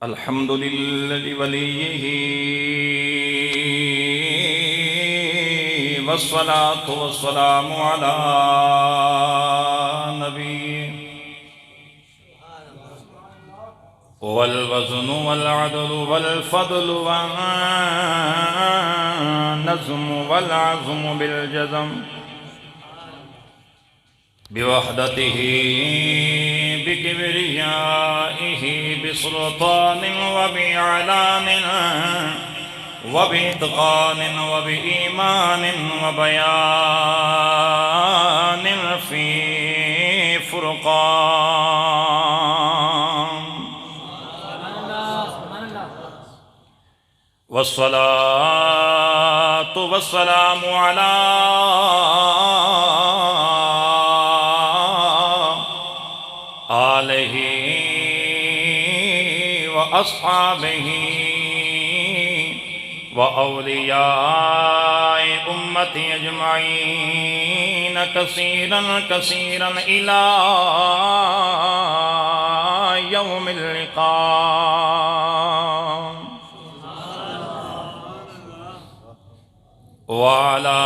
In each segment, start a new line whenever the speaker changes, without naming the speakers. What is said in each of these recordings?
الحمد لله وليه والصلاة والسلام على نبيه والوزن والعدل والفضل والنظم والعزم بالجزم بوحدته بكبريائه بسلطان وبإعلان وبإتقان وبإيمان وبيان في فرقان والصلاة والسلام على آلہ وأصحابہ وأولیاء امتی اجمعین کثیرا کثیرا إلی یوم اللقاء وعلى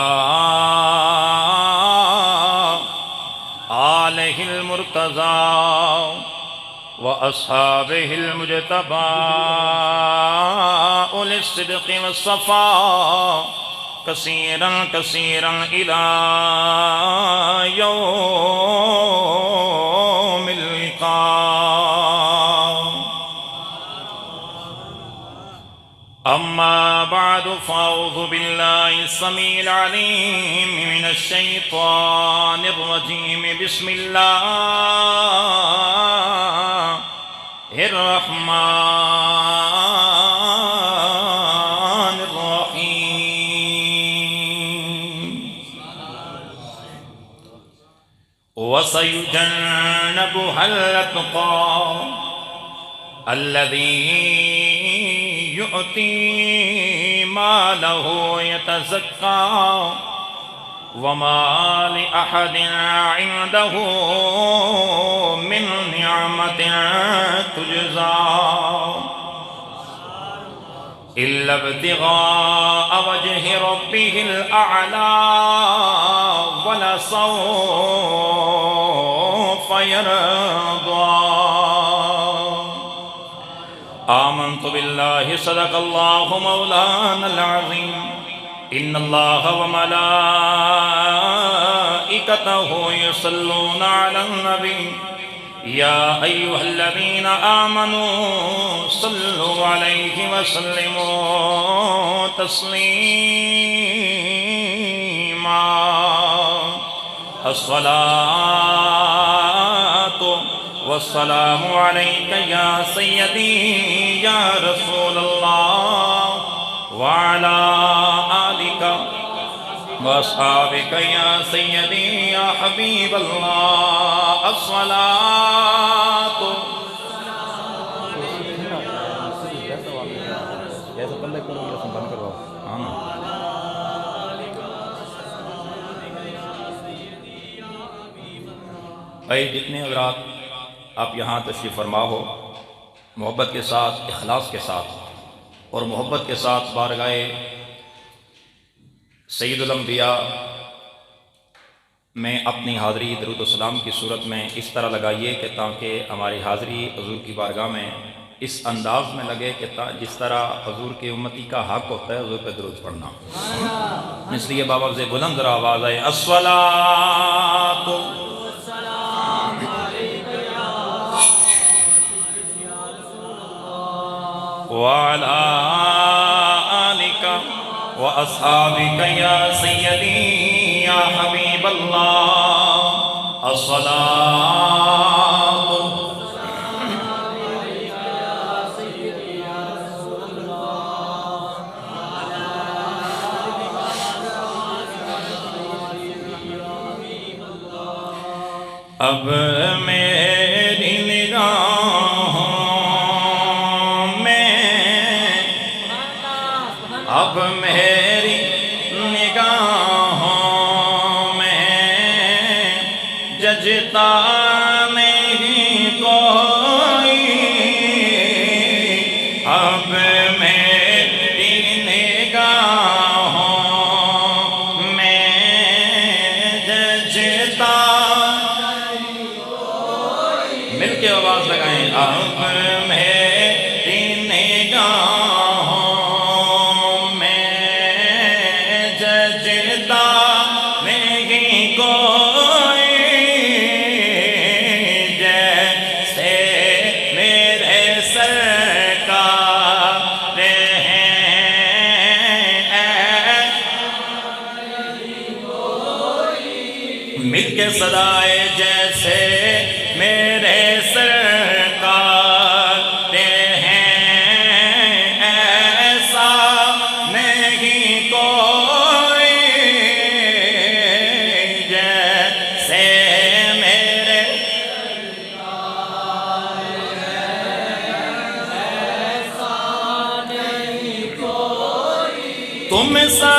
آلہ المرتضى وأصحابه المجتبى أولي الصدق والصفاء كثيرا كثيرا إلى يوم اللقاء أما بعد فأعوذ بالله السميع العليم من الشيطان الرجيم بسم الله الرحمن الرحيم وسيجنبها الأتقى الذي يؤتي ماله يتزكى وما لأحد عنده من نعمة تجزى إلا ابتغاء وجه ربه الأعلى ولسوف يرضى آمنت بالله صدق الله مولانا العظيم إن الله وملائكته يصلون على النبي يا أيها الذين آمنوا صلوا عليه وسلموا تسليما الصلاة والسلام عليك يا سيدي يا رسول الله وعلى آلك وأصحابك يا سيدي يا حبيب الله الصلاة اے جتنے حضرات آپ یہاں تشریف فرما ہو محبت کے ساتھ اخلاص کے ساتھ اور محبت کے ساتھ بارگاہ سید الانبیاء میں اپنی حاضری درود و سلام کی صورت میں اس طرح لگائیے کہ تاکہ ہماری حاضری حضور کی بارگاہ میں اس انداز میں لگے کہ جس طرح حضور کی امتی کا حق ہوتا ہے حضور پہ درود پڑھنا. اس لیے بابا سے بلند ذرا آواز آئے الصلاۃ وعلى آلك وأصحابك يا سيدي يا حبيب الله الصلاة اب میری نگاہوں میں اب میری نگاہوں میں ججتا نہیں کوئی اب میری نگاہوں میں ججتا، مل کے آواز لگائیں، اب میری نگاہوں میں ججتا نہیں کوئی، جیسے میرے سرکار ہیں، مل کے صدائے جیسے میرے سرکار ہیں، ایسا نہیں کوئی، جیسے میرے تم سا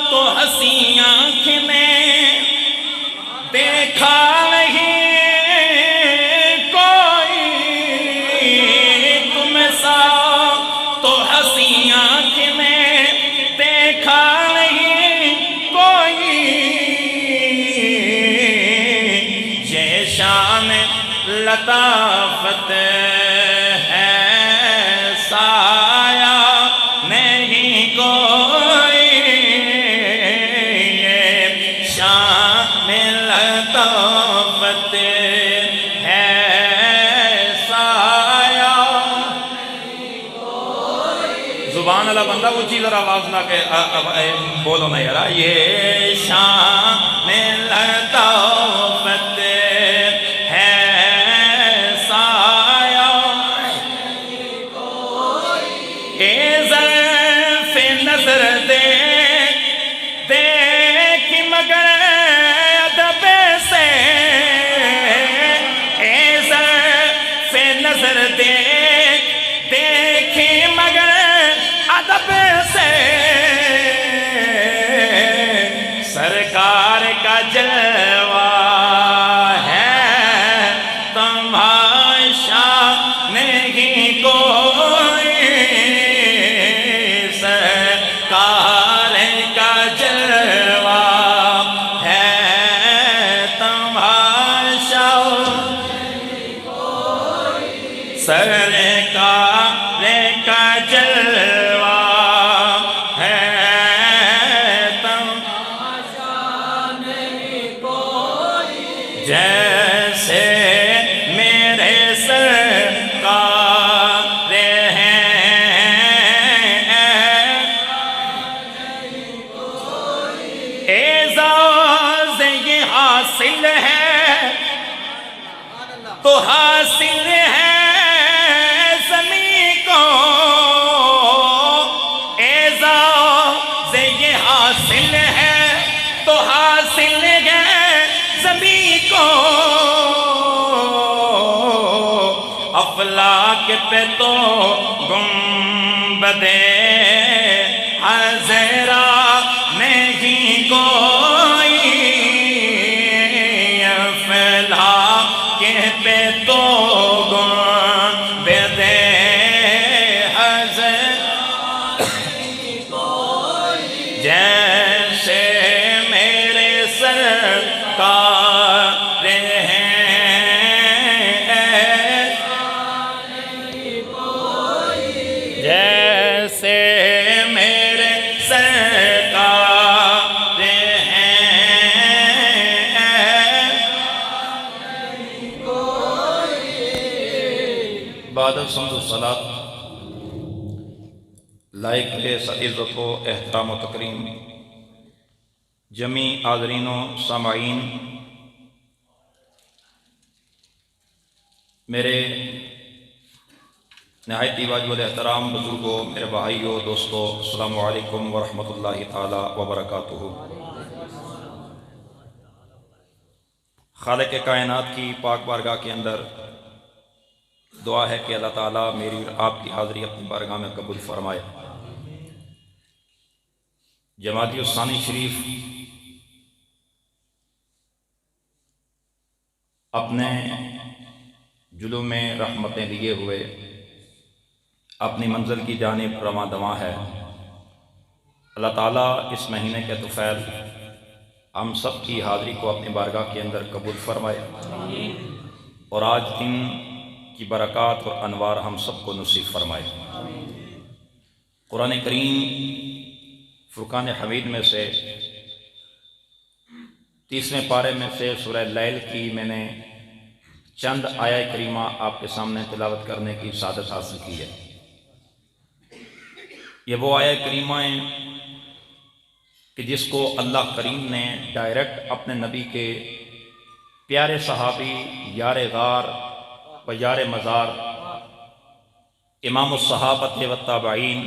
تو ہنسی آنکھ نے دیکھا نہیں کوئی، تم سا تو ہنسی آنکھ نے دیکھا نہیں کوئی، یہ شان لطافت ہے سایہ نہیں کوئی، یہ شان لطافت ہے سایہ، زبان اللہ بندہ وہ چیز ذرا آواز نہ کہ بولو نا یارا، یہ شان لطافت ہے سایہ، اے ظرف نظر دیکھ مگر ادب سے، اے ظرف نظر دیکھ مگر ادب سے، سرکار کا جلوہ ہے تماشا نہیں کوئی، سرکار کا جلوہ ہے تماشا، سرکار کا جلوہ ہے جیسے میرے سرکار ہیں، اعزاز یہ حاصل ہے تو حاصل ہے زمین کو، اعزاز یہ حاصل ہے تو حاصل ہے زمین کو، افلاک پہ تو گنبد حضرا نہیں کوئی، افلاک پہ تو گنبد حضرا جیسے میرے سرکار ہیں، جیسے میرے سرکار ہیں، بعد الحمد الصلاۃ لائق ہے عزت و احترام و تکریم جمی حاضرین و سامعین، میرے نہایت واجب الاحترام بزرگوں، میرے بھائیوں، دوستوں، السلام علیکم ورحمۃ اللہ تعالی وبرکاتہ۔ خالق کائنات کی پاک بارگاہ کے اندر دعا ہے کہ اللہ تعالیٰ میری اور آپ کی حاضری اپنی بارگاہ میں قبول فرمائے۔ جماعتی الثانی شریف اپنے جلوم میں رحمتیں لیے ہوئے اپنی منزل کی جانب رواں دواں ہے۔ اللہ تعالیٰ اس مہینے کے طفیل ہم سب کی حاضری کو اپنی بارگاہ کے اندر قبول فرمائے، اور آج دن کی برکات اور انوار ہم سب کو نصیب فرمائے۔ قرآن کریم فرقان حمید میں سے 30ویں پارے میں سے سورہ لیل کی میں نے چند آیہ کریمہ آپ کے سامنے تلاوت کرنے کی سعادت حاصل کی ہے۔ یہ وہ آیہ کریمہ ہیں کہ جس کو اللہ کریم نے ڈائریکٹ اپنے نبی کے پیارے صحابی یار غار و یار مزار امام الصحابۃ والتابعین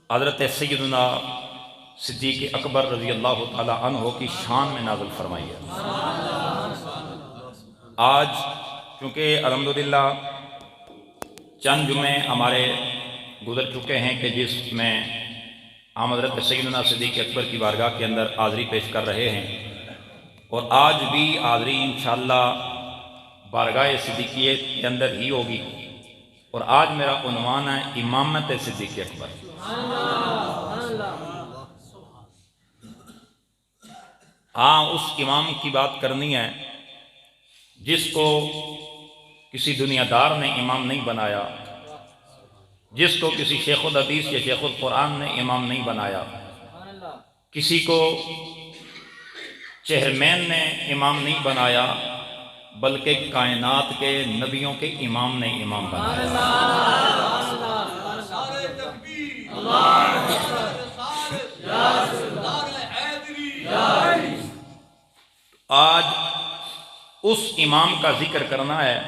حضرت سیدنا صدیق اکبر رضی اللہ تعالی عنہ کی شان میں نازل فرمائی ہے۔ آج چونکہ الحمدللہ چند جمعے ہمارے گزر چکے ہیں کہ جس میں ہم حضرت سیدنا صدیق اکبر کی بارگاہ کے اندر حاضری پیش کر رہے ہیں، اور آج بھی حاضری انشاءاللہ بارگاہ صدیقیت کے اندر ہی ہوگی، اور آج میرا عنوان ہے امامت صدیق اکبر۔ ہاں، اس امام کی بات کرنی ہے جس کو کسی دنیا دار نے امام نہیں بنایا، جس کو کسی شیخ الحدیث یا شیخ القرآن نے امام نہیں بنایا، کسی کو چہرمین نے امام نہیں بنایا، بلکہ کائنات کے نبیوں کے امام نے امام بنایا۔ آج اس امام کا ذکر کرنا ہے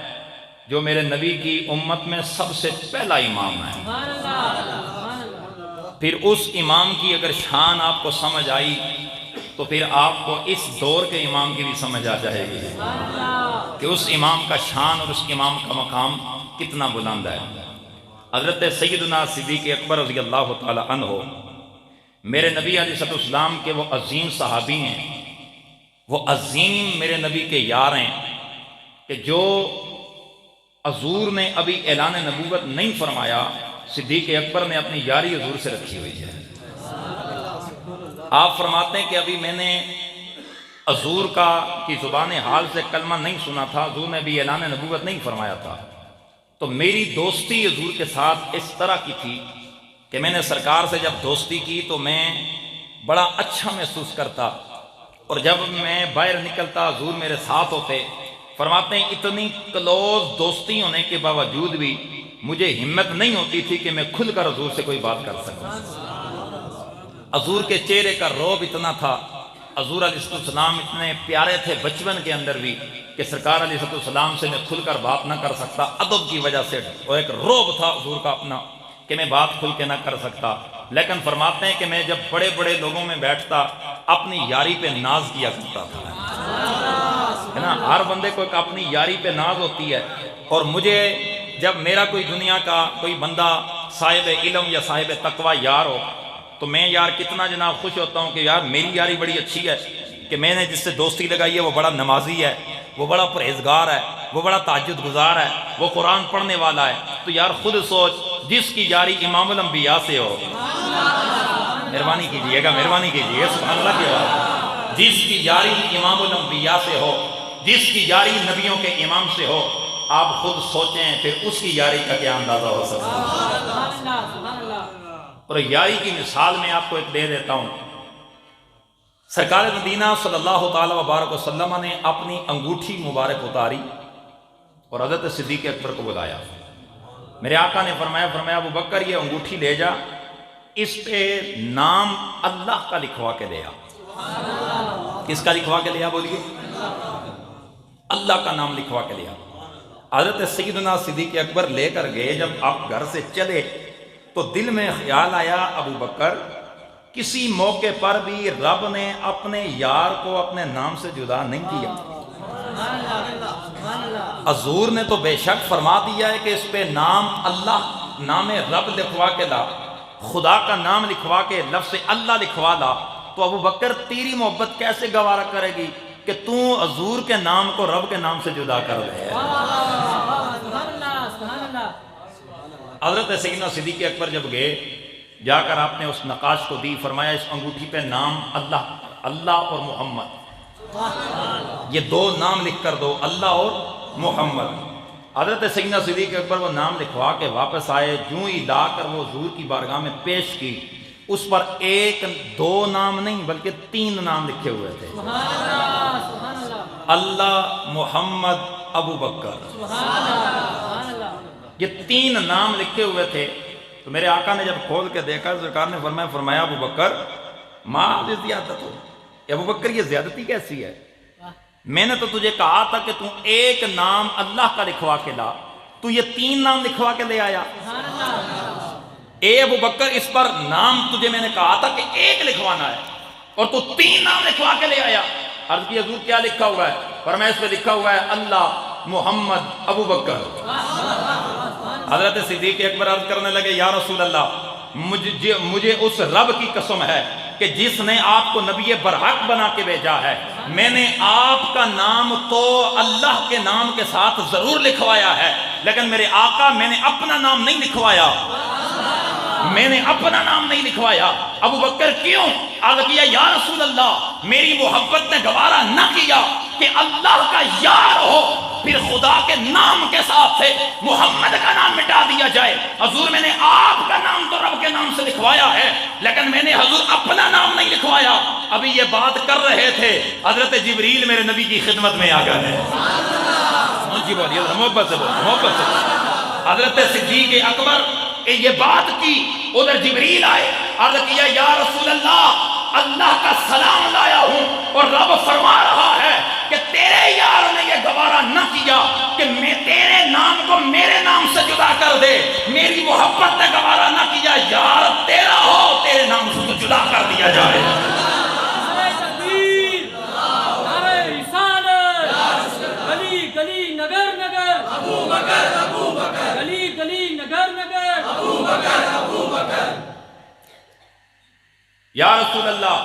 جو میرے نبی کی امت میں سب سے پہلا امام ہے۔ پھر اس امام کی اگر شان آپ کو سمجھ آئی تو پھر آپ کو اس دور کے امام کی بھی سمجھ آ جائے گی کہ اس امام کا شان اور اس امام کا مقام کتنا بلند ہے۔ حضرت سیدنا صدیق اکبر رضی اللہ تعالی عنہ میرے نبی علیہ السلام کے وہ عظیم صحابی ہیں، وہ عظیم میرے نبی کے یار ہیں کہ جو حضور نے ابھی اعلان نبوت نہیں فرمایا، صدیق اکبر نے اپنی یاری حضور سے رکھی ہوئی ہے۔ آپ فرماتے ہیں کہ ابھی میں نے حضور کی زبان حال سے کلمہ نہیں سنا تھا، حضور نے بھی اعلان نبوت نہیں فرمایا تھا، تو میری دوستی حضور کے ساتھ اس طرح کی تھی کہ میں نے سرکار سے جب دوستی کی تو میں بڑا اچھا محسوس کرتا، اور جب میں باہر نکلتا حضور میرے ساتھ ہوتے۔ فرماتے ہیں اتنی کلوز دوستی ہونے کے باوجود بھی مجھے ہمت نہیں ہوتی تھی کہ میں کھل کر حضور سے کوئی بات کر سکوں۔ حضور کے چہرے کا روب اتنا تھا، حضور علیہ السلام اتنے پیارے تھے بچپن کے اندر بھی کہ سرکار علیہ السلام سے میں کھل کر بات نہ کر سکتا، ادب کی وجہ سے، اور ایک روب تھا حضور کا اپنا کہ میں بات کھل کے نہ کر سکتا۔ لیکن فرماتے ہیں کہ میں جب بڑے بڑے لوگوں میں بیٹھتا اپنی یاری پہ ناز کیا کرتا تھا، ہے نا، ہر بندے کو ایک اپنی یاری پہ ناز ہوتی ہے، اور مجھے جب میرا کوئی دنیا کا کوئی بندہ صاحب علم یا صاحب تقوی یار ہو تو میں یار کتنا جناب خوش ہوتا ہوں کہ یار میری یاری بڑی اچھی ہے کہ میں نے جس سے دوستی لگائی ہے وہ بڑا نمازی ہے، وہ بڑا پرہیزگار ہے، وہ بڑا تہجد گزار ہے، وہ قرآن پڑھنے والا ہے۔ تو یار خود سوچ، جس کی یاری امام الانبیاء سے ہو، مہربانی کیجئے گا، مہربانی کیجئے، سبحان اللہ کی بات، جس کی یاری امام الانبیاء سے ہو، جس کی یاری نبیوں کے امام سے ہو، آپ خود سوچیں پھر اس کی یاری کا کیا اندازہ ہو سکتا ہے۔ اور یاری کی مثال میں آپ کو ایک دے دیتا ہوں۔ سرکار مدینہ صلی اللہ تعالی وبارک وسلم نے اپنی انگوٹھی مبارک اتاری اور حضرت صدیق اکبر کو بلایا۔ میرے آقا نے فرمایا ابو بکر یہ انگوٹھی لے جا، اس پہ نام اللہ کا لکھوا کے لے آ۔ کس کا لکھوا کے لے آ بولیے؟ اللہ کا نام لکھوا کے لے آ۔ حضرت سیدنا صدیق اکبر لے کر گئے۔ جب آپ گھر سے چلے تو دل میں خیال آیا ابو بکر کسی موقع پر بھی رب نے اپنے یار کو اپنے نام سے جدا نہیں کیا۔ حضور نے تو بے شک فرما دیا ہے کہ اس پہ نام اللہ، نام رب لکھوا کے لا، خدا کا نام لکھوا کے لفظ اللہ لکھوا لا، تو ابو بکر تیری محبت کیسے گوارا کرے گی کہ تو حضور کے نام کو رب کے نام سے جدا کر دے۔ حضرت سیدنا صدیق اکبر جب گئے، جا کر آپ نے اس نقاش کو دی، فرمایا اس انگوٹھی پہ نام اللہ اور محمد، یہ دو نام لکھ کر دو، اللہ اور محمد۔ حضرت سیدنا صدیق اکبر وہ نام لکھوا کے واپس آئے، جوں ہی لا کر وہ حضور کی بارگاہ میں پیش کی، اس پر ایک دو نام نہیں بلکہ 3 نام لکھے ہوئے تھے، اللہ، محمد، ابو بکر، یہ 3 نام لکھے ہوئے تھے۔ تو میرے آقا نے جب کھول کے دیکھا، سرکار نے فرمایا ابو بکر ما زیادت ہو، ابو بکر یہ زیادتی کیسی ہے؟ میں نے تو تجھے کہا تھا کہ تو ایک نام اللہ کا لکھوا کے لا، تو یہ 3 نام لکھوا کے لے آیا۔ اے ابو بکر اس پر نام تجھے میں نے کہا تھا کہ ایک لکھوانا ہے اور تو 3 نام لکھوا کے لے آیا۔ عرض کی حضور کیا لکھا ہوا ہے؟ فرمایا اس پہ لکھا ہوا ہے اللہ، محمد، ابو بکر۔ حضرت صدیق اکبر عرض کرنے لگے یا رسول اللہ، مجھے اس رب کی قسم ہے کہ جس نے آپ کو نبی برحق بنا کے بھیجا ہے، میں نے آپ کا نام تو اللہ کے نام کے ساتھ ضرور لکھوایا ہے، لیکن میرے آقا میں نے اپنا نام نہیں لکھوایا، میں نے اپنا نام نہیں لکھوایا۔ ابو بکر کیوں؟ عرض کیا یا رسول اللہ، میری محبت نے گوارا نہ کیا کہ اللہ کا یار ہو پھر خدا کے نام کے ساتھ سے محمد کا نام مٹا دیا جائے۔ حضور میں نے آپ کا نام تو رب کے نام سے لکھوایا ہے، لیکن میں نے حضور اپنا نام نہیں لکھوایا۔ ابھی یہ بات کر رہے تھے، حضرت جبریل میرے نبی کی خدمت میں آ گئے۔ جی بولیے محبت سے بولیے، محبت سے۔ حضرت صدیق اکبر یہ بات کی، ادھر جبریل آئے، عرض کیا یا رسول اللہ، اللہ کا سلام لایا ہوں اور رب فرما رہا ہے کہ تیرے یار نے یہ گوارا نہ کیا کہ میں تیرے نام کو میرے نام سے جدا کر دے، میری محبت نے گوارا نہ کیا یار تیرا ہو، تیرے نام سے تو جدا کر دیا جائے۔
گلی نگر نگر ابو بکر، ابو بکر، گلی گلی نگر نگر ابو بکر، ابو بکر۔
یا رسول اللہ،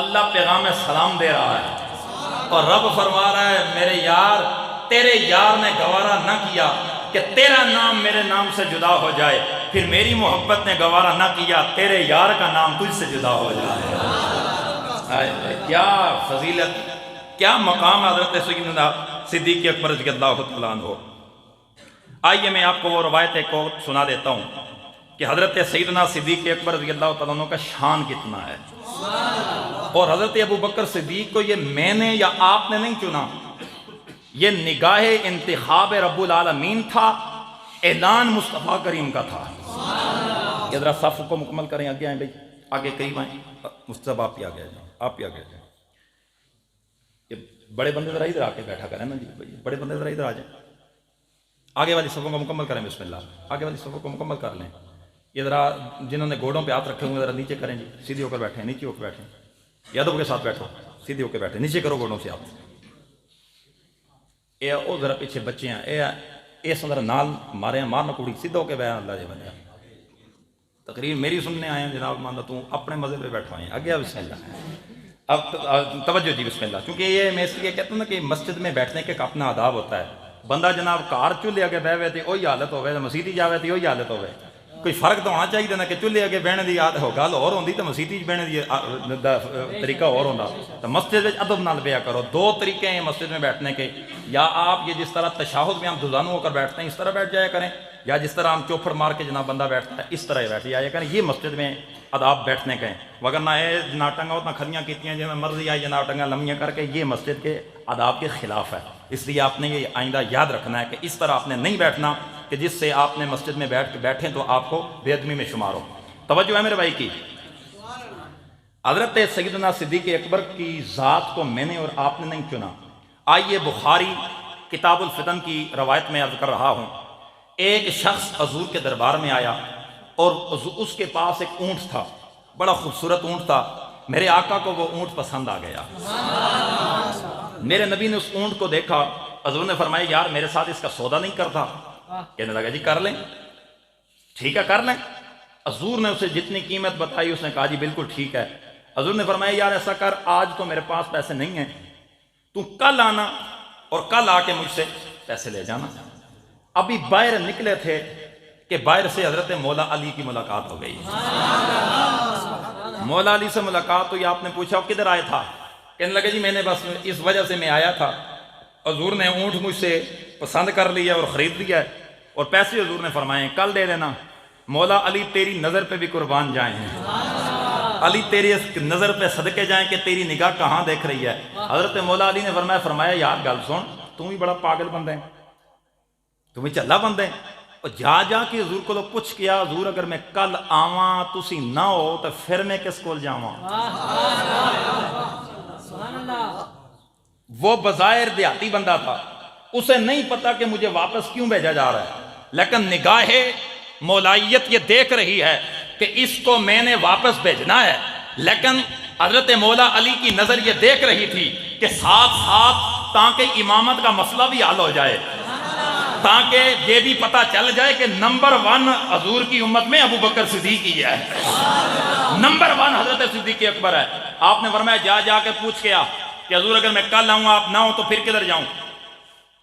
اللہ پیغام سلام دے رہا ہے اور رب فرما رہا ہے میرے یار، تیرے یار نے گوارا نہ کیا کہ تیرا نام میرے نام سے جدا ہو جائے، پھر میری محبت نے گوارا نہ کیا تیرے یار کا نام تجھ سے جدا ہو جائے۔ کیا فضیلت، کیا مقام حضرت سیدنا صدیق اکبر رضی اللہ تعالیٰ عنہ۔ آئیے میں آپ کو وہ روایت ایک اور سنا دیتا ہوں کہ حضرت سیدنا صدیق اکبر رضی اللہ تعالیٰ عنہ کا شان کتنا ہے، اور حضرت ابو بکر صدیق کو یہ میں نے یا آپ نے نہیں چنا، یہ نگاہ انتخاب رب العالمین تھا، اعلان مصطفیٰ کریم کا تھا۔ یہ ذرا صف کو مکمل کریں، آگے آئیں بھائی، آگے قریب آئیں، مصطفیٰ آپ بھی آگے آئیں، آپ بھی آگے آئیں۔ یہ بڑے بندے ذرا ادھر آ کے بیٹھا کریں نا جی، بڑے بندے ذرا ادھر آ جائیں، آگے والی صفوں کو مکمل کریں، بسم اللہ، آگے والی صفوں کو مکمل کر لیں۔ یہ ذرا جنہوں نے گوڑوں پہ ہاتھ رکھے ہوئے ذرا نیچے کریں جی، سیدھے ہو کر بیٹھیں، نیچے ہو کے بیٹھیں، یادوں کے ساتھ بیٹھو، سیدھے ہو کے بیٹھیں، نیچے کرو گوڑوں سے ہاتھ۔ اے او ذرا پیچھے بچے ہیں، اے ذرا نال مارے ہیں، مارنا کوڑی، سیدھا ہو کے بیان اللہ جی بنیا۔ تقریر میری سننے آئے ہیں جناب، ماندہ تو اپنے مزے پہ بیٹھو آئے ہیں، آگے بسم اللہ۔ اب توجہ جی بسم اللہ، کیونکہ یہ میں اس لیے کہتا ہوں نا کہ مسجد میں بیٹھنے کے اپنا آداب ہوتا ہے۔ بندہ جناب کار چولہے اگے بہ تھے وہی حالت ہوئے، مسیتی جاوے تھی وہی حالت ہوئے، کوئی فرق تو ہونا چاہیے نا کہ چولہے اگے بہنے دی گل اور ہوندی تو مسیتی بہنے دی طریقہ اور ہوندا۔ تو مسجد میں ادب نال بیا کرو، 2 طریقے ہیں مسجد میں بیٹھنے کے، یا آپ یہ جس طرح تشہد میں ہم دھزانو ہو کر بیٹھتے ہیں اس طرح بیٹھ جایا کریں، یا جس طرح ہم چوپڑ مار کے جناب بندہ بیٹھتا ہے اس طرح ہی بیٹھ جایا کریں۔ یہ مسجد میں آداب بیٹھنے کے ہیں، وگرنہ یہ جناٹنگا اتنا کھلیاں کیتیاں جی میں مرضی آئی جناٹنگا لمحیاں کر کے، یہ مسجد کے آداب کے خلاف ہے۔ اس لیے آپ نے یہ آئندہ یاد رکھنا ہے کہ اس طرح آپ نے نہیں بیٹھنا کہ جس سے آپ نے مسجد میں بیٹھیں تو آپ کو بے ادبی میں شمار ہو۔ توجہ ہے میرے بھائی کی۔ حضرت سیدنا صدیق اکبر کی ذات کو میں نے اور آپ نے نہیں چنا۔ آئیے بخاری کتاب الفتن کی روایت میں عرض کر رہا ہوں، ایک شخص حضور کے دربار میں آیا اور اس کے پاس ایک اونٹ تھا، بڑا خوبصورت اونٹ تھا، میرے آقا کو وہ اونٹ پسند آ گیا۔ میرے نبی نے اس اونٹ کو دیکھا، حضور نے فرمایا یار میرے ساتھ اس کا سودا نہیں کرتا؟ کہنے لگا جی کر لیں، ٹھیک ہے کر لیں۔ حضور نے اسے جتنی قیمت بتائی اس نے کہا جی بالکل ٹھیک ہے۔ حضور نے فرمایا یار ایسا کر، آج تو میرے پاس پیسے نہیں ہیں، تو کل آنا اور کل آ کے مجھ سے پیسے لے جانا۔ ابھی باہر نکلے تھے، کہ باہر سے حضرت مولا علی کی ملاقات ہو گئی۔ مولا علی سے ملاقات ہوئی، آپ نے پوچھا کدھر آئے تھا؟ کہنے لگے جی میں نے بس اس وجہ سے میں آیا تھا، حضور نے اونٹ مجھ سے پسند کر لیا اور خرید لیا ہے، اور پیسے حضور نے فرمائے کل دے دینا۔ مولا علی تیری نظر پہ بھی قربان جائیں ہیں، علی تیری اس نظر پہ صدقے جائیں کہ تیری نگاہ کہاں دیکھ رہی ہے۔ حضرت مولا علی نے فرمایا یار گل سن، تم بھی بڑا پاگل بندہ ہے، تم بھی چلا بندہ ہے، اور جا کے حضور کو پوچھ کیا حضور اگر میں کل آواں تسی نہ ہو تو پھر میں کس کول جاواں؟ وہ بظاہر دیہاتی بندہ تھا، اسے نہیں پتا کہ مجھے واپس کیوں بھیجا جا رہا ہے، لیکن نگاہ مولائیت یہ دیکھ رہی ہے کہ اس کو میں نے واپس بھیجنا ہے۔ لیکن حضرت مولا علی کی نظر یہ دیکھ رہی تھی کہ ساتھ ساتھ تاکہ امامت کا مسئلہ بھی حل ہو جائے، تاکہ یہ بھی پتا چل جائے کہ نمبر 1 حضور کی امت میں ابو بکر صدیق ہی ہے، نمبر 1 حضرت صدیق اکبر ہے۔ آپ نے فرمایا جا کے پوچھ کیا کہ حضور اگر میں کل آؤں آپ نہ ہوں تو پھر کدھر جاؤں؟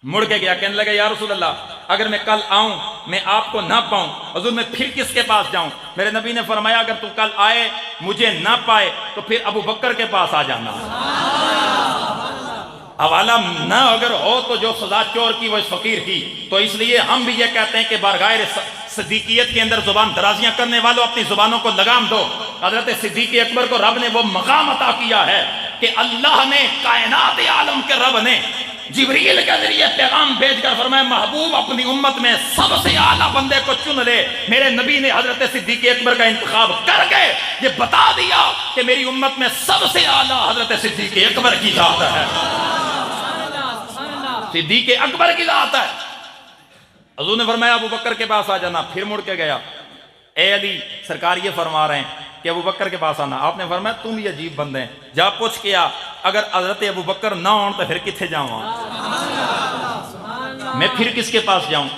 مڑ کے گیا، کہنے لگا یا رسول اللہ اگر میں کل آؤں میں آپ کو نہ پاؤں حضور میں پھر کس کے پاس جاؤں؟ میرے نبی نے فرمایا اگر تو کل آئے مجھے نہ پائے تو پھر ابو بکر کے پاس آ جانا، حوالہ نہ اگر ہو تو جو سزا چور کی وہ اس فقیر کی۔ تو اس لیے ہم بھی یہ کہتے ہیں کہ بارگاہ صدیقیت کے اندر زبان درازیاں کرنے والوں اپنی زبانوں کو لگام دو۔ حضرت صدیق اکبر کو رب نے وہ مقام عطا کیا ہے کہ اللہ نے کائنات عالم کے رب نے جبریل کے ذریعے پیغام بھیج کر فرمایا محبوب اپنی امت میں سب سے اعلیٰ بندے کو چن لے۔ میرے نبی نے حضرت صدیق اکبر کا انتخاب کر کے یہ بتا دیا کہ میری امت میں سب سے اعلیٰ حضرت صدیق اکبر کی ذات ہے، صدیق اکبر کی ذات ہے۔ حضور نے فرمایا ابو بکر کے پاس آ جانا، پھر مڑ کے گیا، اے علی سرکار یہ فرما رہے ہیں کہ ابو بکر کے پاس آنا۔ آپ نے فرمایا تم بھی عجیب بندے ہیں، جا پوچھ کیا اگر حضرت ابو بکر نہ ہوں تو پھر کتنے جاؤں، میں پھر کس کے پاس جاؤں؟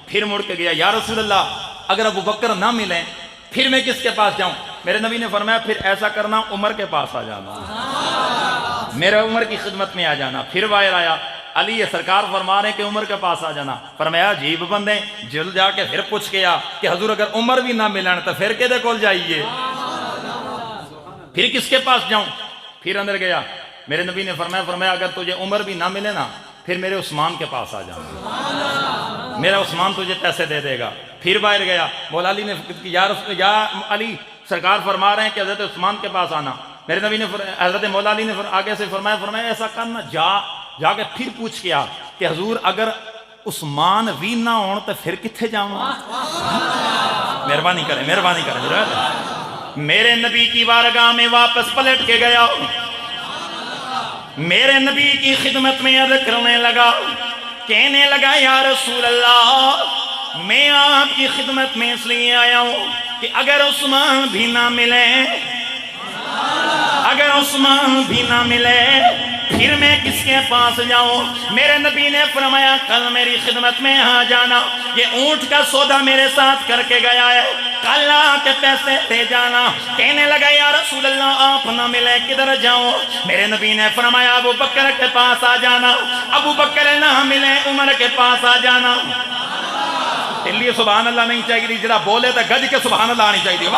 پھر مڑ کے گیا یا رسول اللہ اگر ابو بکر نہ ملیں پھر میں کس کے پاس جاؤں؟ میرے نبی نے فرمایا پھر ایسا کرنا عمر کے پاس آ جانا، میرے عمر کی خدمت میں آ جانا۔ پھر باہر آیا، علی یہ سرکار فرما رہے ہیں کہ عمر کے پاس آ جانا۔ فرمایا عجیب بندے، جل جا کے پھر پوچھ کیا کہ حضور اگر عمر بھی نہ ملن تو پھر کدے کول جائیے، پھر کس کے پاس جاؤں؟ پھر اندر گیا، میرے نبی نے فرمایا اگر تجھے عمر بھی نہ ملے نا پھر میرے عثمان کے پاس آ جانا، میرا عثمان تجھے پیسے دے دے گا۔ پھر باہر گیا، مولا علی نے یا علی سرکار فرما رہے ہیں کہ حضرت عثمان کے پاس آنا۔ میرے نبی نے حضرت مولا علی نے آگے سے فرمایا ایسا کرنا، جا کے پھر پوچھ کیا کہ حضور اگر عثمان بھی نہ ہون تو پھر کتھے جاؤں؟ مہربانی کریں میرے نبی کی بارگاہ میں واپس پلٹ کے گیا، میرے نبی کی خدمت میں عرض کرنے لگا، کہنے لگا یا رسول اللہ میں آپ کی خدمت میں اس لیے آیا ہوں کہ اگر عثمان بھی نہ ملے، اگر عثمان بھی نہ ملے پھر میں کس کے پاس جاؤں؟ میرے نبی نے فرمایا کل میری خدمت میں آ جانا، یہ اونٹ کا سودا میرے ساتھ کر کے گیا ہے، کل آ کے پیسے دے جانا۔ کہنے لگا یا رسول اللہ آپ نہ ملے کدھر جاؤں؟ میرے نبی نے فرمایا ابو بکر کے پاس آ جانا، ابو بکر نہ ملے عمر کے پاس آ جانا۔ لیے سبحان اللہ نہیں چاہیے، جرا بولے تو گج کے سبحان اللہ آنی چاہیے۔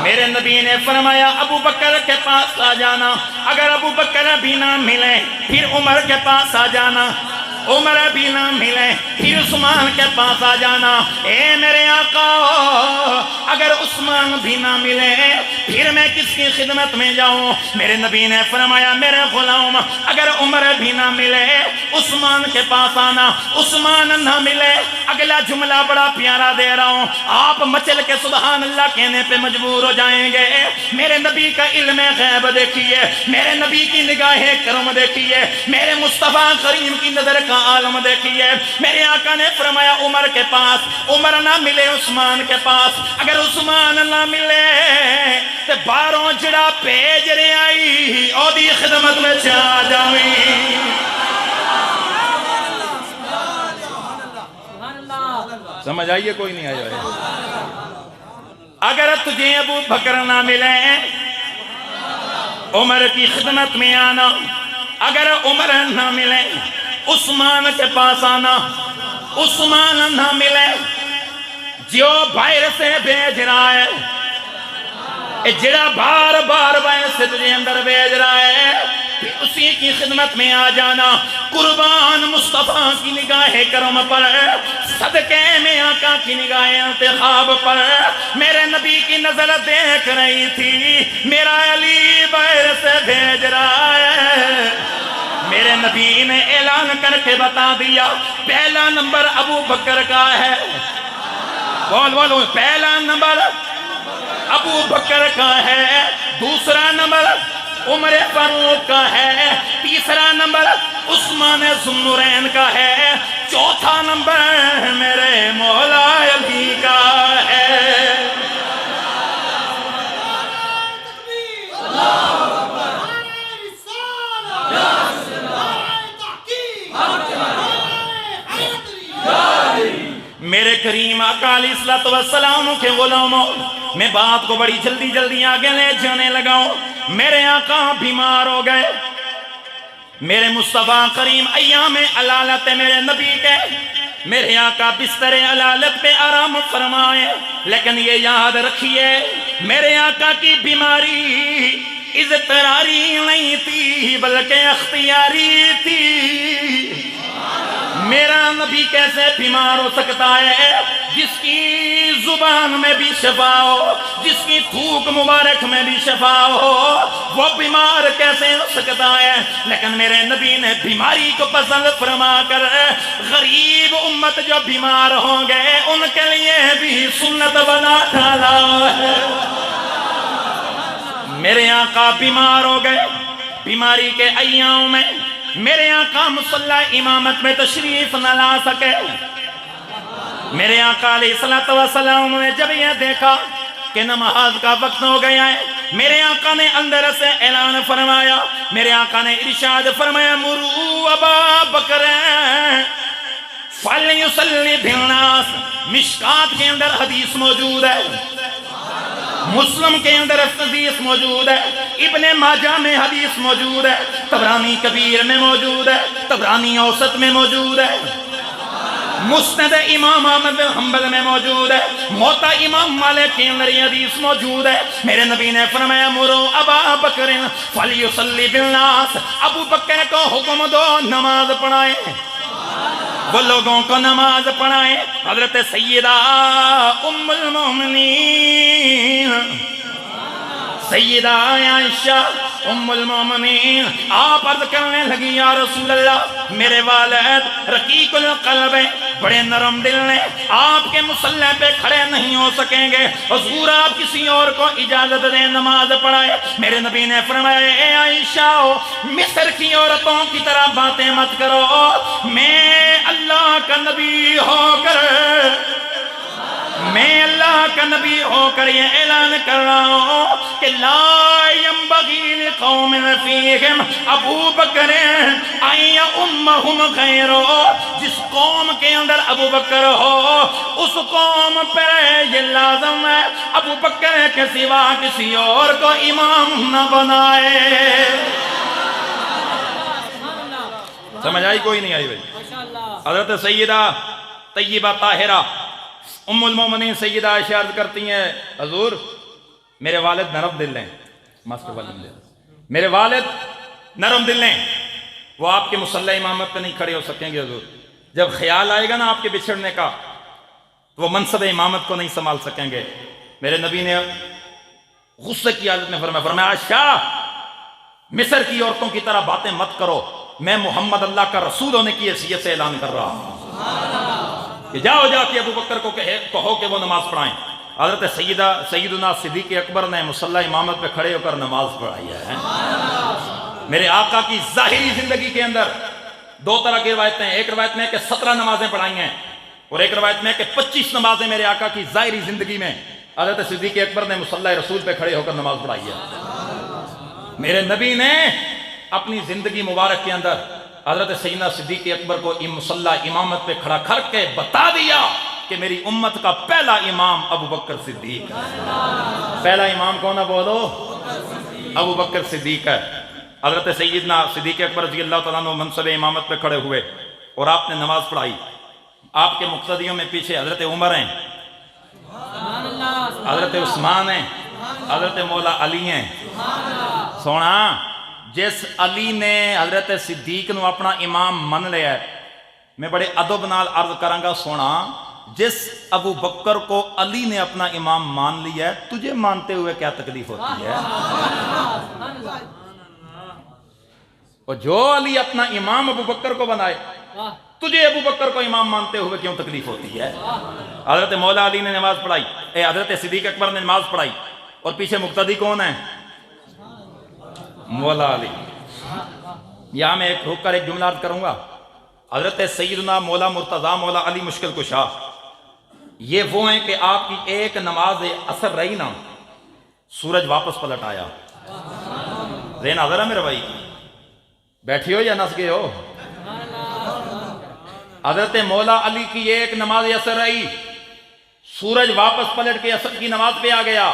میرے نبی نے فرمایا ابو بکر کے پاس آ جانا، اگر ابو بکر بھی نہ ملے پھر عمر کے پاس آ جانا، عمر بھی نہ ملے پھر عثمان کے پاس آ جانا۔ اے میرے آقا اگر عثمان بھی نہ ملے پھر میں کس کی خدمت میں جاؤں؟ میرے نبی نے فرمایا میرے غلام اگر عمر بھی نہ ملے عثمان کے پاس آنا، عثمان نہ ملے۔ اگلا جملہ بڑا پیارا دے رہا ہوں، آپ مچل کے سبحان اللہ کہنے پہ مجبور ہو جائیں گے۔ میرے نبی کا علم غیب دیکھیے، میرے نبی کی نگاہ کرم دیکھیے، میرے مصطفیٰ کریم کی نظر کا عالم دیکھیے۔ میرے آقا نے فرمایا عمر کے پاس، عمر نہ ملے عثمان کے پاس، اگر عثمان نہ ملے تو باروں جڑا پیج رہے آئی او دی خدمت میں چاہ جاویں۔ سمجھ آئیے کوئی نہیں آیا؟ اگر تجھے ابو بکر نہ ملے عمر کی خدمت میں آنا، اگر عمر نہ ملے عثمان کے پاس آنا، عثمان نہ ملے جو باہر سے بھیج رہا ہے، اے جڑا بار بار باہر سے تجھے اندر بھیج رہا ہے، پھر اسی کی خدمت میں آ جانا، قربان مصطفیٰ کی نگاہ کرم پر، صدقے میں آقا کی نگاہ انتخاب پر، میرے نبی کی نظر دیکھ رہی تھی، میرا علی باہر سے بھیج رہا ہے۔ میرے نبی نے اعلان کر کے بتا دیا، پہلا نمبر ابو بکر کا ہے، بول پہلا نمبر ابو بکر کا ہے، دوسرا نمبر عمر فاروق کا ہے، تیسرا نمبر عثمان ذو النورین کا ہے، چوتھا نمبر میرے مولا علی کا ہے۔ میرے کریم آقا علیہ الصلوۃ والسلام کے غلاموں، میں بات کو بڑی جلدی آگے لے جانے لگا ہوں۔ میرے آقا بیمار ہو گئے، میرے مصطفیٰ کریم ایام علالت میرے نبی کے، میرے آقا بستر علالت پہ آرام فرمائے، لیکن یہ یاد رکھیے میرے آقا کی بیماری اضطراری نہیں تھی بلکہ اختیاری تھی۔ میرا نبی کیسے بیمار ہو سکتا ہے جس کی زبان میں بھی شفا ہو، جس کی تھوک مبارک میں بھی شفا ہو، وہ بیمار کیسے ہو سکتا ہے؟ لیکن میرے نبی نے بیماری کو پسند فرما کر غریب امت جو بیمار ہوں گے ان کے لیے بھی سنت بنا ڈالا ہے۔ میرے آقا بیمار ہو گئے، بیماری کے ایام میں میرے آقا مصلی امامت میں تشریف نہ لا سکے۔ میرے آقا علیہ الصلوۃ والسلام نے جب یہ دیکھا کہ نماز کا وقت ہو گیا ہے، میرے آقا نے اندر سے اعلان فرمایا، میرے آقا نے ارشاد فرمایا، مرو ابا بکر فلیصلی بالناس۔ مشکات کے اندر حدیث موجود ہے، مسلم کے اندر حدیث موجود ہے، ابن ماجہ میں حدیث موجود ہے، طبرانی کبیر میں موجود ہے، طبرانی اوسط میں موجود ہے، مسند امام احمد بن حنبل میں موجود ہے، موطا امام مالک کے اندر یہ حدیث موجود ہے۔ میرے نبی نے فرمایا، مرو ابا بکر فلیصلی بالناس، ابو بکر کو حکم دو نماز پڑھائیں، وہ لوگوں کو نماز پڑھائیں۔ حضرت سیدہ ام المومنین سیدہ عائشہ ام المومنین آپ عرض کرنے لگی، یا رسول اللہ، میرے والد رقیق القلب ہیں، بڑے نرم دل نے، آپ کے مصلی پہ کھڑے نہیں ہو سکیں گے، حضور آپ کسی اور کو اجازت دیں نماز پڑھائے۔ میرے نبی نے فرمایا، اے عائشہ، مصر کی عورتوں کی طرح باتیں مت کرو، میں اللہ کا نبی ہو کر یہ اعلان کر رہا ہوں کہ لا ينبغي لقوم فيهم ابو بکر ان يؤمهم غیرہ، جس قوم کے اندر ابو بکر ہو اس قوم پر یہ لازم ہے ابو بکر کے سوا کسی اور کو امام نہ بنائے۔ سمجھ آئی کوئی نہیں آئی بھائی؟ حضرت سیدہ طیبہ طاہرہ ام المومنین سیدہ عائشہ عرض کرتی ہیں، حضور میرے والد نرم دل ہیں، ماسٹر والد میرے والد نرم دل ہیں، وہ آپ کے مصلی امامت پہ نہیں کھڑے ہو سکیں گے حضور، جب خیال آئے گا نا آپ کے بچھڑنے کا وہ منصب امامت کو نہیں سنبھال سکیں گے۔ میرے نبی نے غصے کی حالت میں فرمایا، عائشہ مصر کی عورتوں کی طرح باتیں مت کرو، میں محمد اللہ کا رسول ہونے کی حیثیت سے اعلان کر رہا ہوں کہ جاؤ جا کے ابو بکر کو کہو کہ وہ نماز پڑھائیں۔ حضرت سیدنا صدیق اکبر نے مصلی امامت پہ کھڑے ہو کر نماز پڑھائی ہے۔ میرے آقا کی ظاہری زندگی کے اندر دو طرح کی روایتیں ہیں، ایک روایت میں کہ 17 نمازیں پڑھائی ہیں، اور ایک روایت میں کہ 25 نمازیں میرے آقا کی ظاہری زندگی میں حضرت صدیق اکبر نے مصلی رسول پہ کھڑے ہو کر نماز پڑھائی ہے۔ میرے نبی نے اپنی زندگی مبارک کے اندر حضرت سیدنا صدیق اکبر کو مصلی امامت پہ کھڑا کر کے بتا دیا کہ میری امت کا پہلا امام ابو بکر صدیق ہے۔ پہلا امام کون ہے بولو؟ ابو بکر صدیق ہے۔ حضرت سیدنا صدیق اکبر رضی اللہ تعالیٰ عنہ منصب امامت پہ کھڑے ہوئے اور آپ نے نماز پڑھائی، آپ کے مقتدیوں میں پیچھے حضرت عمر ہیں، حضرت عثمان ہیں، حضرت مولا علی ہیں. سونا جس علی نے حضرت صدیق نو اپنا امام من لیا ہے، میں بڑے ادب نال عرض کروں گا، سونا جس ابو بکر کو علی نے اپنا امام مان لیا ہے، تجھے مانتے ہوئے کیا تکلیف ہوتی ہے؟ اور جو علی اپنا امام ابو بکر کو بنائے، تجھے ابو بکر کو امام مانتے ہوئے کیوں تکلیف ہوتی ہے؟ حضرت مولا علی نے نماز پڑھائی، حضرت صدیق اکبر نے نماز پڑھائی، اور پیچھے مقتدی کون ہے؟ مولا علی. یہاں میں ایک رک کر ایک جملہ عرض کروں گا. حضرت سیدنا مولا مرتضیٰ مولا علی مشکل کشا یہ وہ ہیں کہ آپ کی ایک نماز اثر رہی نا، سورج واپس پلٹ آیا. ذہن حاضر ہے میرے بھائی؟ بیٹھی ہو یا نس گئے ہو؟ حضرت مولا علی کی ایک نماز اثر رہی، سورج واپس پلٹ کے اثر کی نماز پہ آ گیا.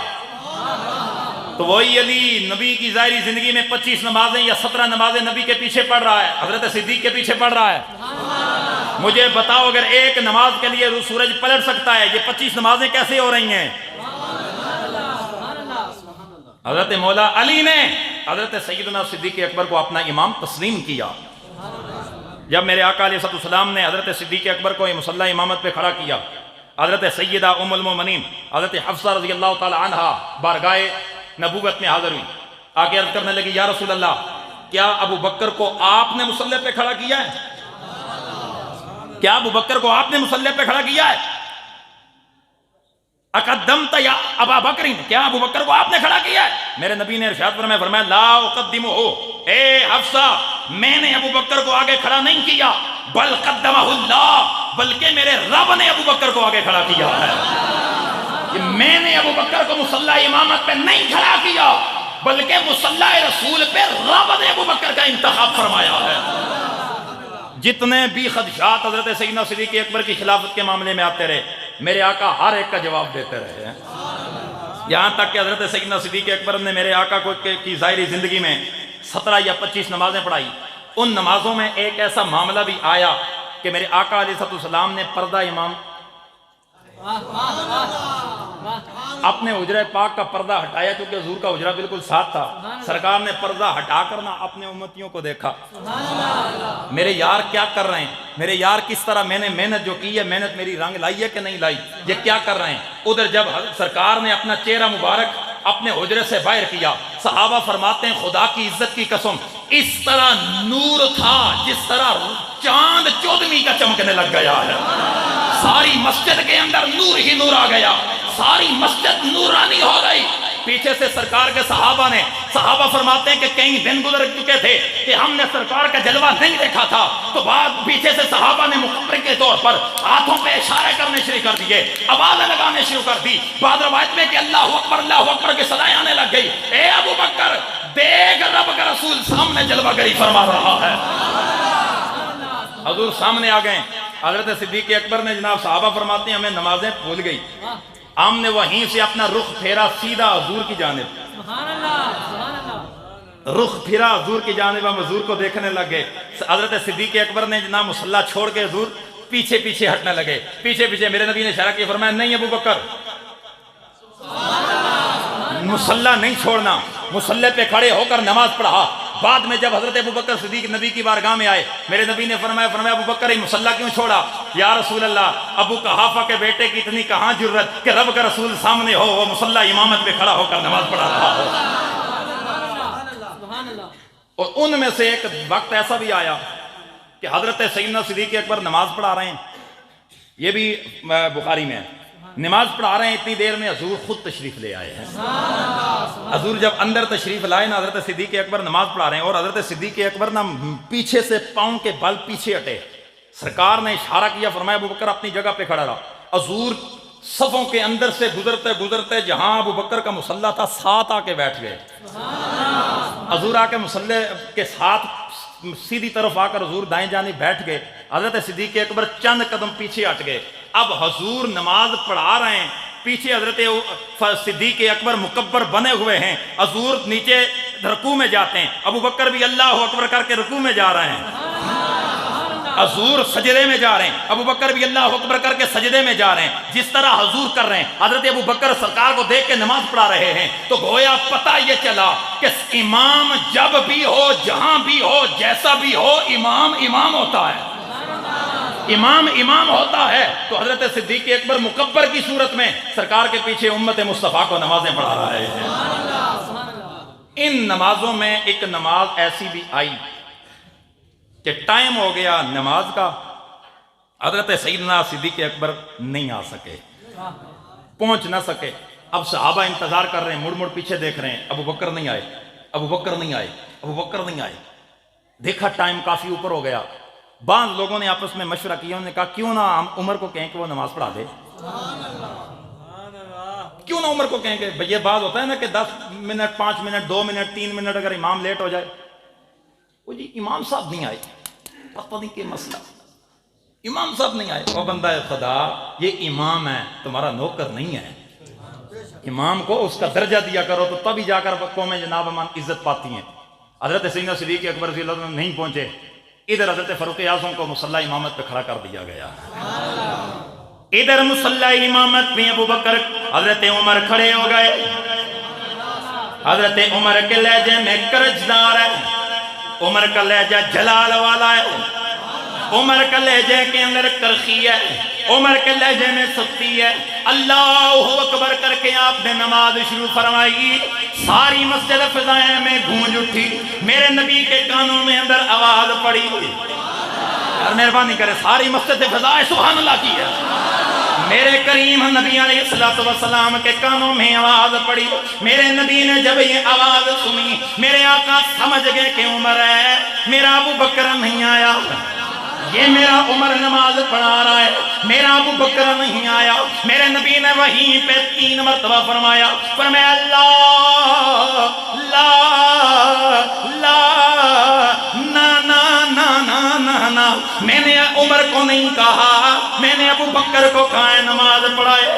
تو وہی علی نبی کی ظاہری زندگی میں 25 نمازیں یا 17 نمازیں نبی کے پیچھے پڑھ رہا ہے، حضرت صدیق کے پیچھے پڑھ رہا ہے. مجھے بتاؤ اگر ایک نماز کے لیے سورج پلٹ سکتا ہے، یہ 25 نمازیں کیسے ہو رہی ہیں؟ حضرت مولا علی نے حضرت سیدنا صدیق اکبر کو اپنا امام تسلیم کیا. جب میرے آقا علیہ السلام نے حضرت صدیق اکبر کو مصلی امامت پہ کھڑا کیا، حضرت سیدہ ام المومنین حضرت حفصہ رضی اللہ تعالی عنہا بارگاہ نبوت میں حاضر ہوئی، آگے عرض کرنے لگی، یا رسول اللہ کیا ابو بکر کو آپ نے مصلی پہ کھڑا کیا ہے؟ کیا ابو بکر کو آپ نے مصلی پہ کھڑا کیا ہے؟ اقدمت یا ابا بکر، کیا ابو بکر کو آپ نے کھڑا کیا ہے؟ میرے نبی نے ارشاد فرمایا لا اقدمہ، اے حفصہ میں نے ابو بکر کو آگے کھڑا نہیں کیا، بل قدمہ اللہ، بلکہ میرے رب نے ابو بکر کو آگے کھڑا کیا ہے. کہ میں نے ابو بکر کو مصلی امامت پہ نہیں کھڑا کیا، بلکہ مصلی رسول پہ رب نے ابو بکر کا انتخاب فرمایا ہے. جتنے بھی خدشات حضرت سیدنا صدیق اکبر کی خلافت کے معاملے میں آتے رہے، میرے آقا ہر ایک کا جواب دیتے رہے ہیں. یہاں تک کہ حضرت سیدنا صدیق اکبر نے میرے آقا کو کی ظاہری زندگی میں 17 یا 25 نمازیں پڑھائی. ان نمازوں میں ایک ایسا معاملہ بھی آیا کہ میرے آقا علیہ السلام نے پردہ امام اپنے حجرہ پاک کا پردہ ہٹایا، کیونکہ حضور کا حجرہ بالکل ساتھ تھا. سرکار نے پردہ ہٹا کر نہ اپنے امتیوں کو دیکھا، میرے یار کیا کر رہے ہیں، میرے یار کس طرح میں نے محنت جو کی ہے، محنت میری رنگ لائی ہے کہ نہیں لائی، یہ کیا کر رہے ہیں. ادھر جب سرکار نے اپنا چہرہ مبارک اپنے حجرے سے باہر کیا، صحابہ فرماتے ہیں خدا کی عزت کی قسم اس طرح نور تھا جس طرح چاند چودھویں کا چمکنے لگ گیا ہے. ساری مسجد کے اندر نور ہی نور آ گیا، ساری مسجد نورانی ہو گئی. پیچھے سے سرکار کے صحابہ فرماتے ہیں کہ کئی دن گزر چکے تھے کہ ہم نے سرکار کا جلوہ نہیں دیکھا تھا. تو بعد پیچھے سے صحابہ نے مقبر کے طور پر ہاتھوں پہ اشارے کرنے شروع کر دیے، آوازیں لگانے شروع کر دی. بعد روایت میں کہ اللہ اکبر کی صدائیں آنے لگ گئی. اے ابو بکر دیکھ رب کا رسول سامنے جلوہ گری فرما رہا ہے. حضور سامنے آ گئے. حضرت صدیق اکبر نے جناب صحابہ فرماتے ہیں ہمیں نمازیں بھول گئی، ہم نے وہیں سے اپنا رخ پھیرا سیدھا حضور کی جانب، رخ پھیرا حضور کی جانب، ہم حضور کو دیکھنے لگ گئے. حضرت صدیق اکبر نے جناب مصلی چھوڑ کے حضور پیچھے پیچھے ہٹنے لگے. پیچھے پیچھے میرے نبی نے اشارہ کیا، فرمایا نہیں ابو بکر مصلی نہیں چھوڑنا. مصلی پہ کھڑے ہو کر نماز پڑھا. بعد میں جب حضرت ابو بکر صدیق نبی کی بارگاہ میں آئے، میرے نبی نے فرمایا ابو بکر یہ مصلی کیوں چھوڑا؟ یا رسول اللہ ابو قحافہ کے بیٹے کی اتنی کہاں جرت کہ رب کا رسول سامنے ہو، وہ مصلی امامت پہ کھڑا ہو کر نماز پڑھا رہا ہو. اور ان میں سے ایک وقت ایسا بھی آیا کہ حضرت سیدنا صدیق اکبر نماز پڑھا رہے ہیں، یہ بھی بخاری میں ہے، نماز پڑھا رہے ہیں، اتنی دیر میں حضور خود تشریف لے آئے ہیں. حضور جب اندر تشریف لائے نا، حضرت صدیق اکبر نماز پڑھا رہے ہیں اور حضرت صدیق اکبر نا پیچھے سے پاؤں کے بل پیچھے ہٹے. سرکار نے اشارہ کیا، فرمایا ابو بکر اپنی جگہ پہ کھڑا رہا. حضور صفوں کے اندر سے گزرتے گزرتے جہاں ابو بکر کا مصلی تھا ساتھ آ کے بیٹھ گئے. حضور آ کے مصلی کے ساتھ سیدھی طرف آ کر حضور دائیں جانب بیٹھ گئے. حضرت صدیق اکبر چند قدم پیچھے ہٹ گئے. اب حضور نماز پڑھا رہے ہیں، پیچھے حضرت صدیق اکبر مکبر بنے ہوئے ہیں. حضور نیچے رکوع میں جاتے ہیں، ابو بکر بھی اللہ اکبر کر کے رکوع میں جا رہے ہیں. حضور سجدے میں جا رہے ہیں، ابو بکر بھی اللہ اکبر کر کے سجدے میں جا رہے ہیں، جس طرح حضور کر رہے ہیں۔ حضرت ابو بکر سرکار کو دیکھ کے نماز پڑھا رہے ہیں، تو گویا پتہ یہ چلا کہ امام جب بھی ہو، جہاں بھی ہو، جیسا بھی ہو، امام امام ہوتا ہے، امام امام ہوتا ہے۔ تو حضرت صدیق اکبر مکبر کی صورت میں سرکار کے پیچھے امت مصطفیٰ کو نمازیں پڑھا رہے ہیں۔ ان نمازوں میں ایک نماز ایسی بھی آئی کہ ٹائم ہو گیا نماز کا، حضرت سیدنا صدیق اکبر نہیں آ سکے، پہنچ نہ سکے۔ اب صحابہ انتظار کر رہے ہیں، مڑ مڑ پیچھے دیکھ رہے ہیں، ابو بکر نہیں آئے، ابو بکر نہیں آئے، ابو بکر نہیں آئے۔ دیکھا ٹائم کافی اوپر ہو گیا، بعض لوگوں نے آپس میں مشورہ کیا، انہوں نے کہا کیوں نہ ہم عمر کو کہیں کہ وہ نماز پڑھا دے، کیوں نہ عمر کو کہیں کہ یہ بات ہوتا ہے نا کہ 10 منٹ 5 منٹ 2 منٹ 3 منٹ اگر امام لیٹ ہو جائے، وہ جی امام صاحب نہیں آئے، پتہ نہیں کہ مسئلہ، امام صاحب نہیں آئے۔ وہ بندہ خدا، یہ امام ہے، تمہارا نوکر نہیں ہے، امام کو اس کا درجہ دیا کرو تو تبھی جا کر قومیں جناب امان عزت پاتی ہیں۔ حضرت سیدنا صدیق اکبر رضی اللہ عنہ نہیں پہنچے، ادھر حضرت فاروق اعظم کو مصلی امامت پہ کھڑا کر دیا گیا، ادھر مصلی امامت پہ ابو بکر حضرت عمر کھڑے ہو گئے۔ حضرت عمر کے لہجے میں کرجدار ہے، عمر کا لہجہ جلال والا ہے، عمر کا لہجے کے اندر کرخی ہے، عمر کے لہجے میں سختی ہے۔ اللہ اکبر کر کے آپ نے نماز شروع فرمائی، ساری مسجد فضائیں میں گونج اٹھی، میرے نبی کے کانوں میں اندر آواز پڑی، یار مہربانی کرے ساری مسجد فضائیں سبحان اللہ کی ہے، میرے کریم نبی علیہ السلام کے کانوں میں آواز پڑی۔ میرے نبی نے جب یہ آواز سنی، میرے آقا سمجھ گئے کہ عمر ہے، میرا ابو بکر نہیں آیا، یہ میرا عمر نماز پڑھا رہا ہے، میرا ابو بکر نہیں آیا۔ میرے نبی نے وہیں پہ 3 مرتبہ فرمایا اللہ لا لا نا نا نا نا نا نا، میں نے عمر کو نہیں کہا، میں نے ابو بکر کو کہا ہے نماز پڑھائے،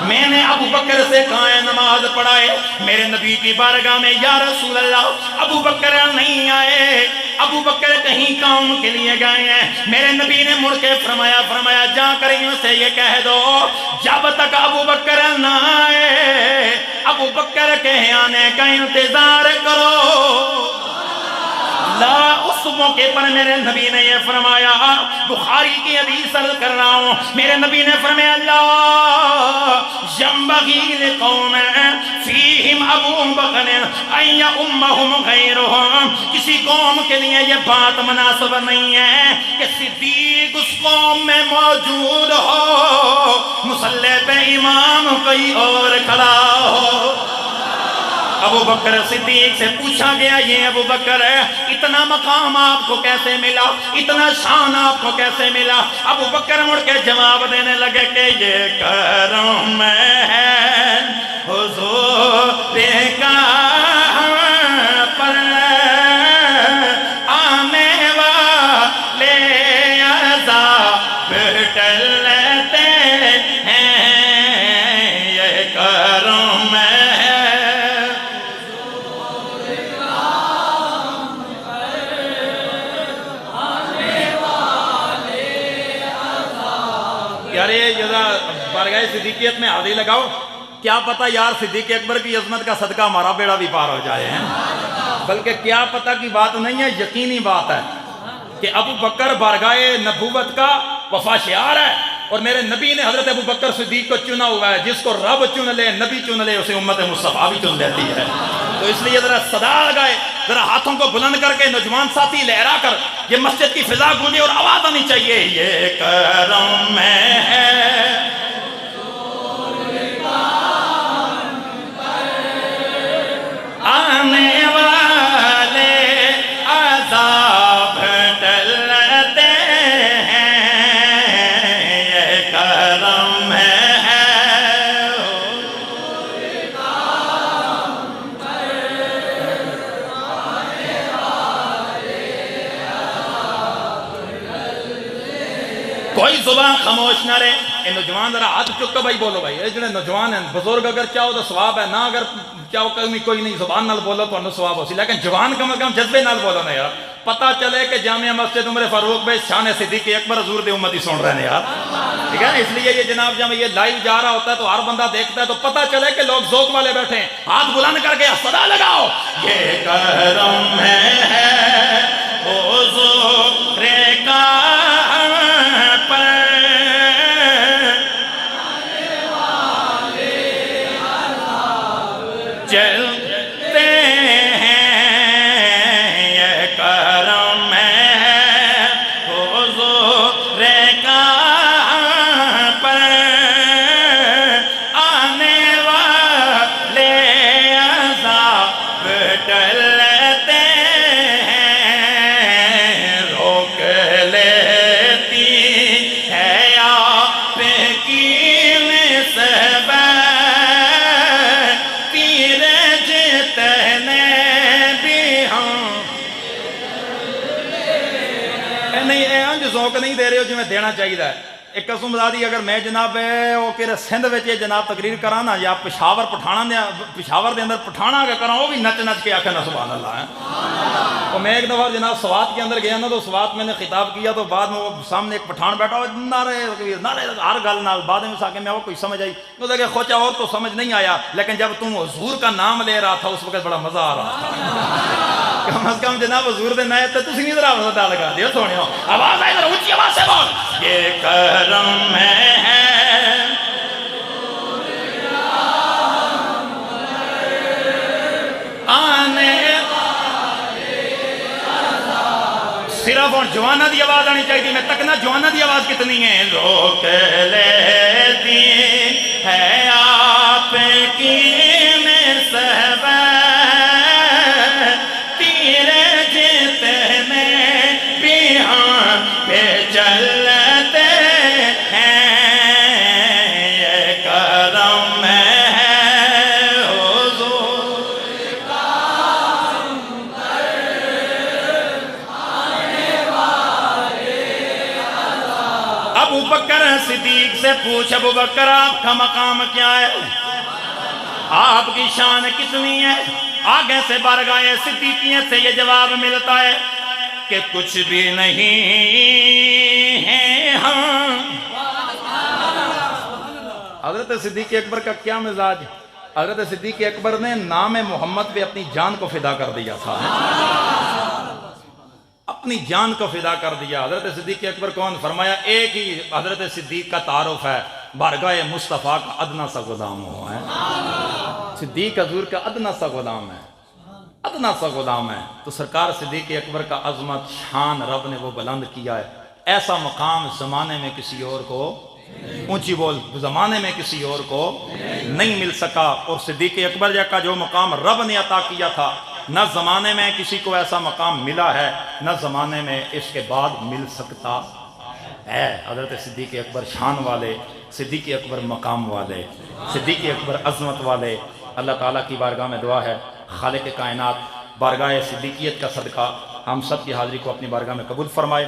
میں نے ابو بکر سے کہا ہے نماز پڑھائے۔ میرے نبی کی بارگاہ میں یا رسول اللہ ابو بکر نہیں آئے، ابو بکر کہیں کام کے لیے گئے ہیں۔ میرے نبی نے مڑ کے فرمایا جا کر ان سے یہ کہہ دو جب تک ابو بکر نہ آئے ابو بکر کے آنے کا انتظار کرو۔ لا، اس موقع پر میرے نبی نے یہ فرمایا، بخاری کی حدیث عرض کر رہا ہوں، میرے نبی نے فرمایا اللہ ينبغي لقوم فیہم ابو بکر ان یؤمہم غیرہم، کسی قوم کے لیے یہ بات مناسب نہیں ہے کہ صدیق اس قوم میں موجود ہو، مصلی پہ امام کوئی اور کھڑا ہو۔ ابو بکر صدیق سے پوچھا گیا یہ ابو بکر ہے، اتنا مقام آپ کو کیسے ملا، اتنا شان آپ کو کیسے ملا؟ ابو بکر مڑ کے جواب دینے لگے کہ یہ کرم ہے حضور کا پر آنے والے عذاب ٹلتے ہیں، یہ کرم ہے۔ یار یہ جزا بارگاہ صدیقیت میں حاضری لگاؤ، کیا پتہ یار صدیق اکبر کی عظمت کا صدقہ ہمارا بیڑا بھی پار ہو جائے ہیں، بلکہ کیا پتہ کی بات نہیں ہے، یقینی بات ہے کہ ابو بکر بارگاہ نبوت کا وفا شعار ہے، اور میرے نبی نے حضرت ابو بکر صدیق کو چنا ہوا ہے، جس کو رب چن لے، نبی چن لے، اسے امت مصطفیٰ بھی چن لیتی ہے۔ تو اس لیے ذرا صدا لگائے، ذرا ہاتھوں کو بلند کر کے نوجوان ساتھی لہرا کر یہ مسجد کی فضا گونجے اور آواز آنی چاہیے، یہ کرم ہے آنے والے عذاب ٹلتے ہیں، یہ کرم ہے۔ کوئی زبان خاموش نہ رہے، یہ نوجوان ذرا ہاتھ چک کے بھائی بولو بھائی، یہ جڑے نوجوان ہیں بزرگ اگر چاہو تو ثواب ہے، نہ اگر چاہو کوئی نہیں زبان نال بولو تو انہوں ثواب ہو سی، لیکن جوان کم از کم جذبے نال بولو نا یار، پتہ چلے کہ جامعہ مسجد عمر فاروق میں شان صدیق اکبر حضور دے امتی سن رہے ہیں یار، ٹھیک ہے نا؟ اس لیے یہ جناب جب یہ لائیو جا رہا ہوتا ہے تو ہر بندہ دیکھتا ہے تو پتہ چلے کہ لوگ ذوق والے بیٹھے ہیں، ہاتھ بلند کر کے صدا لگاؤ، یہ کرم ہے حضور کا پر چلتے ہیں، یہ کرم ہے حضور کا پر آنے والے عذاب ٹلتے ہیں، روک لیتی ہے آپ کی نسبت تیر جتنے بھی ہم نہیں انج ذوق نہیں دے رہے ہو جو میں دینا چاہیے۔ ایک قسم بتا دی، اگر میں جناب وہ کہ سندھ وچ یہ جناب تقریر کراں نا، یا پشاور پشاور دے اندر پٹھانا کے کراں، وہ بھی نچ نچ کے آکھے نا سبحان اللہ ہے۔ تو میں ایک دفعہ جناب سوات کے اندر گیا نا، تو سوات میں نے خطاب کیا تو بعد میں وہ سامنے ایک پٹھان بیٹھا ہوا، نعرے ہر گل نال، بعد میں ساکے میں وہ کوئی سمجھ آئی تو کہ خوچا اور تو سمجھ نہیں آیا، لیکن جب تم حضور کا نام لے رہا تھا اس وقت بڑا مزہ آ رہا تھا۔ کم از کم جناب حضور دے نائب تے تسی نہیں ذرا مزہ لگا دیو سونیو، آواز آئی ذرا اونچی آواز سے بول، یہ کرم ہے آنے صرف اور جوانہ دی آواز آنی چاہیے، میں تکنا جوانہ دی آواز کتنی ہے، روک لیتی ہے آپ کی نسبت تیر جتنے بھی ہم پہ چلتے ہیں، یہ کرم ہے حضور ابو بکر صدیق سے پوچھ، ابو بکر آپ کا مقام کیا ہے، آپ کی شان کتنی ہے؟ آگے سے بارگاہ صدیقیت سے یہ جواب ملتا ہے کہ کچھ بھی نہیں ہے ہم۔ حضرت صدیق اکبر کا کیا مزاج، حضرت صدیق اکبر نے نام محمد پہ اپنی جان کو فدا کر دیا تھا، اپنی جان کو فدا کر دیا۔ حضرت صدیق اکبر کون؟ فرمایا ایک ہی حضرت صدیق کا تعارف ہے، بارگاہ مصطفیٰ کا ادنا سا غلام ہو ہے، صدیق حضور کا ادنا سا غلام ہے، ادنا سا غلام ہے۔ تو سرکار صدیق اکبر کا عظمت شان رب نے وہ بلند کیا ہے، ایسا مقام زمانے میں کسی اور کو، اونچی بول، زمانے میں کسی اور کو نہیں مل سکا، اور صدیق اکبر کا جو مقام رب نے عطا کیا تھا، نہ زمانے میں کسی کو ایسا مقام ملا ہے، نہ زمانے میں اس کے بعد مل سکتا ہے۔ حضرت صدیق اکبر شان والے، صدیق اکبر مقام والے، صدیق اکبر عظمت والے۔ اللہ تعالیٰ کی بارگاہ میں دعا ہے، خالق کائنات بارگاہ صدیقیت کا صدقہ ہم سب کی حاضری کو اپنی بارگاہ میں قبول فرمائے۔